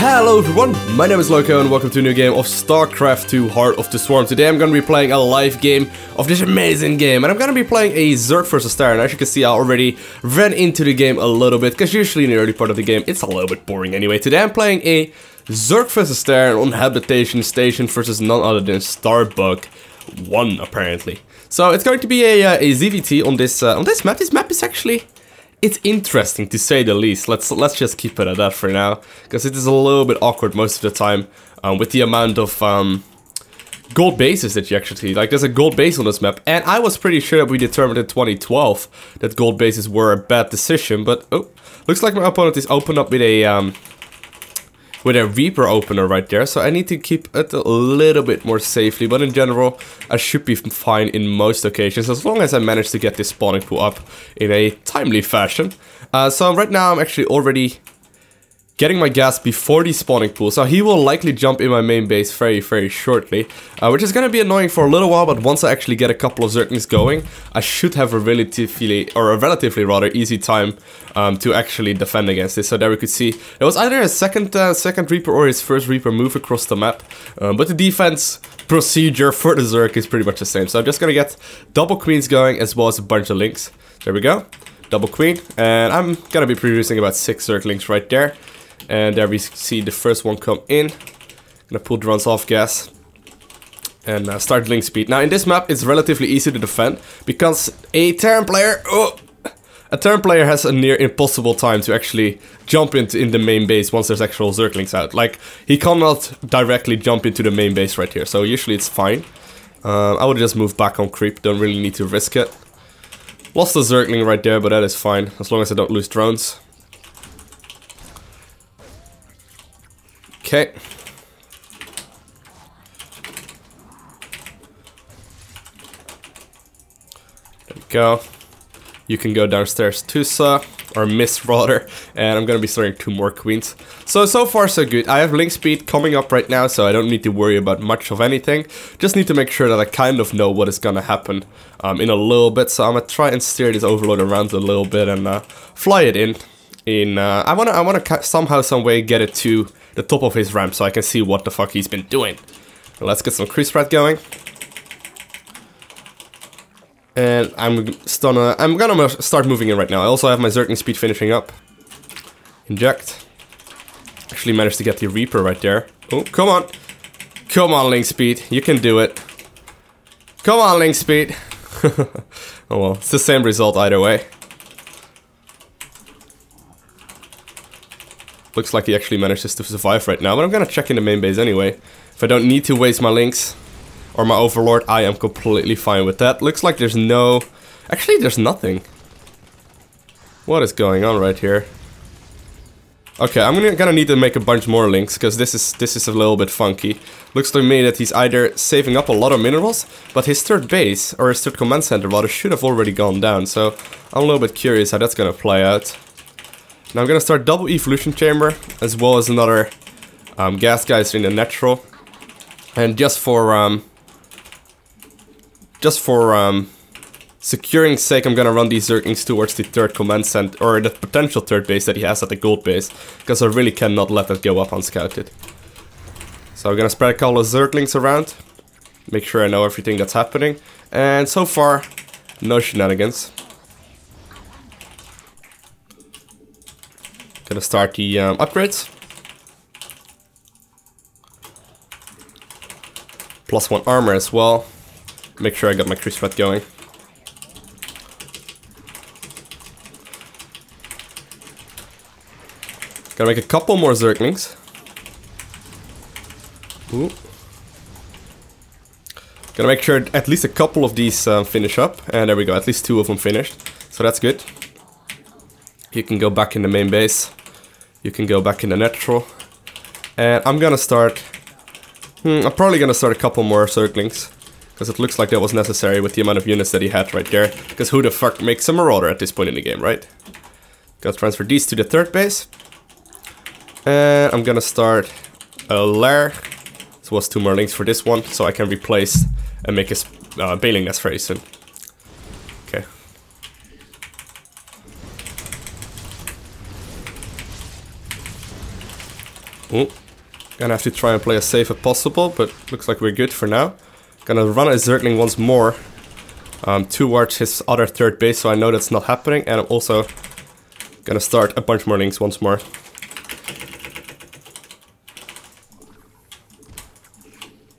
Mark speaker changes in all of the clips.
Speaker 1: Hello everyone, my name is Lowko and welcome to a new game of StarCraft II Heart of the Swarm. Today I'm going to be playing a live game of this amazing game, and I'm going to be playing a Zerg versus Terran. As you can see, I already ran into the game a little bit, because usually in the early part of the game it's a little bit boring anyway. Today I'm playing a Zerg versus Terran on Habitation Station versus none other than Starbug 1 apparently. So it's going to be a ZVT on this map. This map is actually... it's interesting to say the least. Let's just keep it at that for now, because it is a little bit awkward most of the time with the amount of gold bases that you actually see. Like, there's a gold base on this map, and I was pretty sure that we determined in 2012 that gold bases were a bad decision. But oh, looks like my opponent is opened up with a Reaper opener right there, so I need to keep it a little bit more safely, but in general, I should be fine in most occasions, as long as I manage to get this spawning pool up in a timely fashion. So right now I'm actually already getting my gas before the spawning pool, so he will likely jump in my main base very shortly, which is going to be annoying for a little while, but once I actually get a couple of Zerglings going, I should have a relatively rather easy time to actually defend against this. So there we could see, it was either a second Reaper or his first Reaper move across the map, but the defense procedure for the Zerg is pretty much the same. So I'm just going to get double queens going, as well as a bunch of links. There we go, double queen, and I'm going to be producing about 6 Zerglings right there. And there we see the first one come in. Gonna pull drones off gas and start link speed. Now in this map it's relatively easy to defend, because a Terran player has a near impossible time to actually jump in the main base once there's actual Zerglings out. Like, he cannot directly jump into the main base right here, so usually it's fine. I would just move back on creep, don't really need to risk it. Lost a Zergling right there, but that is fine, as long as I don't lose drones. Okay. There we go. You can go downstairs too, sir. Or miss, rather. And I'm gonna be starting 2 more queens. So far so good. I have link speed coming up right now, so I don't need to worry about much of anything. Just need to make sure that I kind of know what is gonna happen in a little bit. So I'm gonna try and steer this overload around a little bit and fly it in. I wanna somehow, some way get it to the top of his ramp, so I can see what the fuck he's been doing. Let's get some creep spread going. And I'm gonna start moving in right now. I also have my Zergling speed finishing up. Inject. Actually managed to get the Reaper right there. Oh, come on. Come on, link speed. You can do it. Come on, link speed. Oh well, it's the same result either way. Looks like he actually manages to survive right now, but I'm gonna check in the main base anyway. If I don't need to waste my links or my overlord, I am completely fine with that. Looks like there's no... actually, there's nothing. What is going on right here? Okay, I'm gonna need to make a bunch more links, because this is a little bit funky. Looks to me that he's either saving up a lot of minerals, but his third base, or his third command center rather, should have already gone down. So I'm a little bit curious how that's gonna play out. Now I'm gonna start double evolution chamber, as well as another gas geyser in the natural, and just for securing sake, I'm gonna run these Zerglings towards the third command center, or the potential third base that he has at the gold base, because I really cannot let that go up unscouted. So I'm gonna spread a couple of Zerglings around, make sure I know everything that's happening, and so far, no shenanigans. Gonna start the upgrades. +1 armor as well. Make sure I got my creep spread going. Gonna make a couple more Zerglings. Ooh. Gonna make sure at least a couple of these finish up. And there we go, at least 2 of them finished. So that's good. You can go back in the main base. You can go back in the natural. And I'm gonna start... I'm probably gonna start a couple more Zerglings, because it looks like that was necessary with the amount of units that he had right there. Because who the fuck makes a Marauder at this point in the game, right? Gonna transfer these to the third base. And I'm gonna start a lair. So was 2 more links for this one, so I can replace and make a baling nest very soon. Okay. Ooh. Gonna have to try and play as safe as possible, but looks like we're good for now. Gonna run a Zergling once more towards his other third base, so I know that's not happening. And I'm also gonna start a bunch more links once more.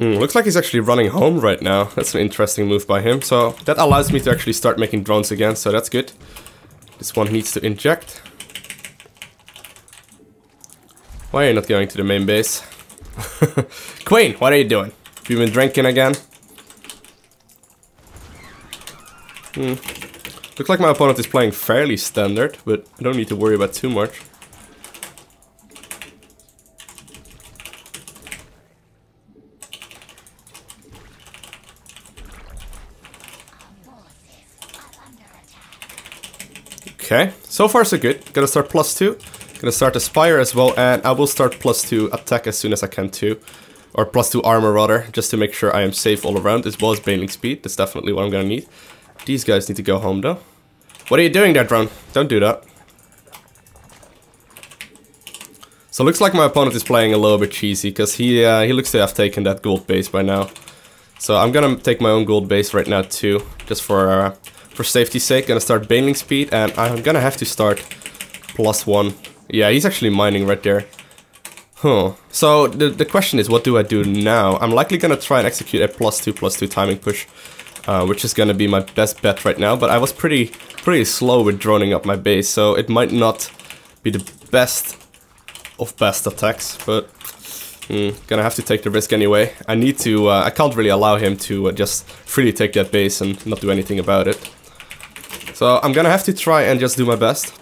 Speaker 1: Looks like he's actually running home right now. That's an interesting move by him. So that allows me to actually start making drones again, so that's good. This one needs to inject. Why are you not going to the main base? Queen, what are you doing? Have you been drinking again? Looks like my opponent is playing fairly standard, but I don't need to worry about too much. Okay, so far so good. Gonna start +2. Gonna start Aspire as well, and I will start +2 attack as soon as I can too. Or +2 armor rather, just to make sure I am safe all around, as well as bailing speed. That's definitely what I'm gonna need. These guys need to go home though. What are you doing there, drone? Don't do that. So it looks like my opponent is playing a little bit cheesy, because he looks to have taken that gold base by now. So I'm gonna take my own gold base right now too, just for safety's sake. Gonna start bailing speed, and I'm gonna have to start +1. Yeah, he's actually mining right there. Huh. So the question is, what do I do now? I'm likely gonna try and execute a +2/+2 timing push, which is gonna be my best bet right now. But I was pretty slow with droning up my base, so it might not be the best of best attacks. But gonna have to take the risk anyway. I need to. I can't really allow him to just freely take that base and not do anything about it. So I'm gonna have to try and just do my best.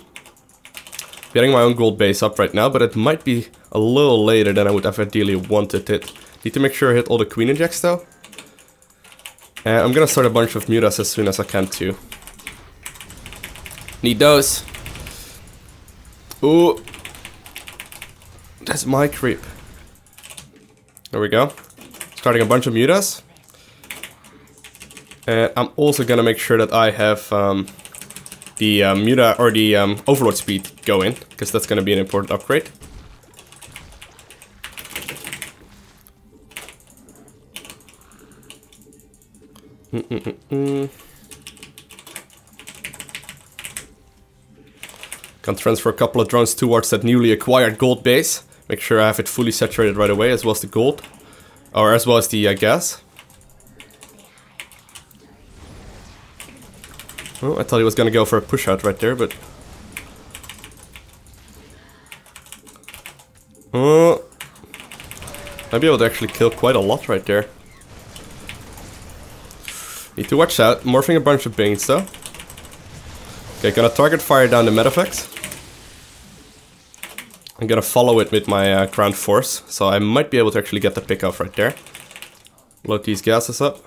Speaker 1: Getting my own gold base up right now, but it might be a little later than I would have ideally wanted it. Need to make sure I hit all the queen injects though. And I'm gonna start a bunch of mutas as soon as I can too. Need those. Ooh. That's my creep. There we go. Starting a bunch of mutas. And I'm also gonna make sure that I have the muta or the overload speed going, because that's gonna be an important upgrade. Can transfer a couple of drones towards that newly acquired gold base. Make sure I have it fully saturated right away, as well as the gold, or as well as the gas. Oh, I thought he was gonna go for a push out right there, but oh, might be able to actually kill quite a lot right there. Need to watch out. Morphing a bunch of beans though. Okay, gonna target fire down the Medifex. I'm gonna follow it with my ground force, so I might be able to actually get the pick off right there. Load these gases up.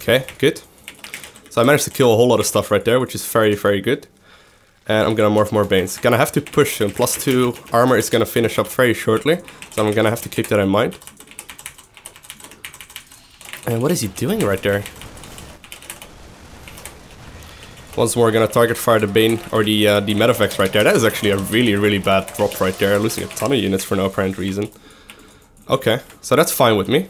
Speaker 1: Okay, good. So I managed to kill a whole lot of stuff right there, which is very, very good. And I'm gonna morph more Banes. Gonna have to push him. +2 armor is gonna finish up very shortly, so I'm gonna have to keep that in mind. And what is he doing right there? Once more, gonna target fire the Bane or the Medifex right there. That is actually a really, really bad drop right there. Losing a ton of units for no apparent reason. Okay, so that's fine with me.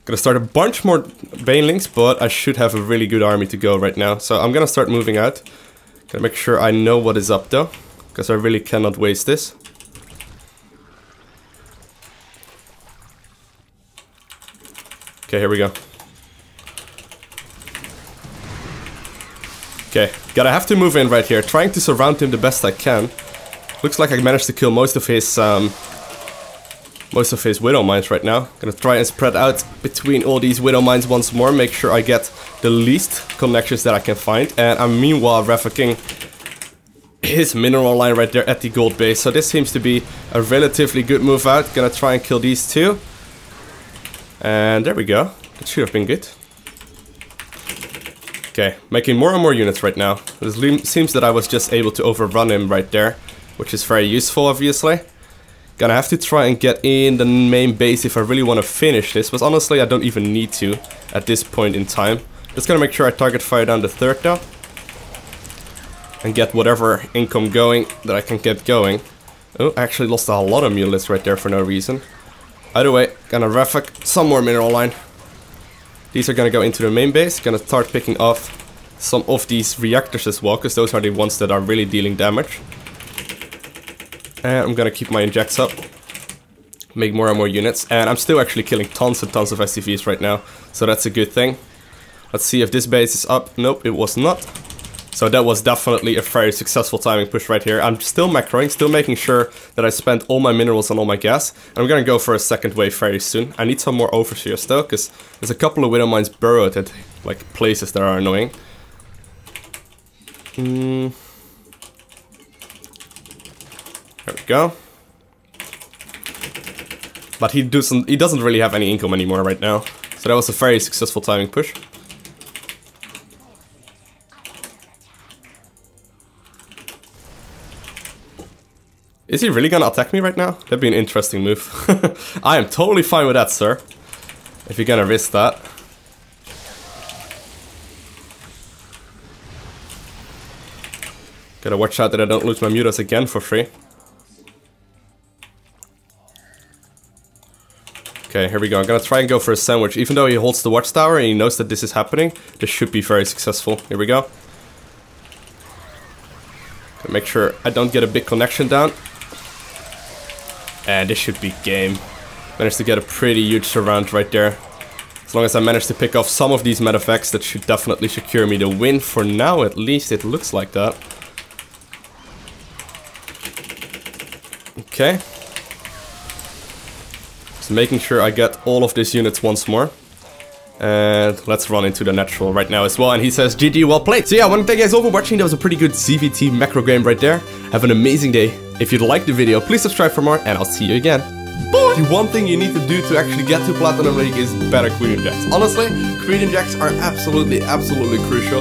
Speaker 1: Gonna start a bunch more Banelings, but I should have a really good army to go right now. So I'm gonna start moving out. Gotta make sure I know what is up though, because I really cannot waste this. Okay, here we go. Okay, gotta have to move in right here. Trying to surround him the best I can. Looks like I managed to kill most of his Widow Mines right now. Gonna try and spread out between all these Widow Mines once more. Make sure I get the least connections that I can find. And I'm meanwhile Ravaging his mineral line right there at the gold base. So this seems to be a relatively good move out. Gonna try and kill these two. And there we go. That should have been good. Okay, making more and more units right now. It seems that I was just able to overrun him right there, which is very useful, obviously. Gonna have to try and get in the main base if I really want to finish this, but honestly I don't even need to at this point in time. Just gonna make sure I target fire down the third though. and get whatever income going that I can get going. Oh, I actually lost a lot of mules right there for no reason. Either way, gonna refec some more mineral line. These are gonna go into the main base. Gonna start picking off some of these reactors as well, because those are the ones that are really dealing damage. And I'm gonna keep my injects up. Make more and more units. And I'm still actually killing tons and tons of SCVs right now. So that's a good thing. Let's see if this base is up. Nope, it was not. So that was definitely a very successful timing push right here. I'm still macroing, still making sure that I spent all my minerals and all my gas. And I'm gonna go for a second wave very soon. I need some more overseers though, because there's a couple of widow mines burrowed at like places that are annoying. There we go. But he doesn't really have any income anymore right now. So that was a very successful timing push. Is he really gonna attack me right now? That'd be an interesting move. I am totally fine with that, sir. If you're gonna risk that. Gotta watch out that I don't lose my mutas again for free. Okay, here we go. I'm gonna try and go for a sandwich. Even though he holds the watchtower and he knows that this is happening, this should be very successful. Here we go. Gotta make sure I don't get a big connection down. And this should be game. Managed to get a pretty huge surround right there. As long as I manage to pick off some of these medevacts, that should definitely secure me the win. For now, at least, it looks like that. Okay. Just making sure I get all of these units once more. And let's run into the natural right now as well. And he says, GG, well played. So yeah, I want to thank you guys all for watching. That was a pretty good ZVT macro game right there. Have an amazing day. If you liked the video, please subscribe for more, and I'll see you again. Bye! The one thing you need to do to actually get to Platinum League is better Queen Injects. Honestly, Queen Injects are absolutely crucial.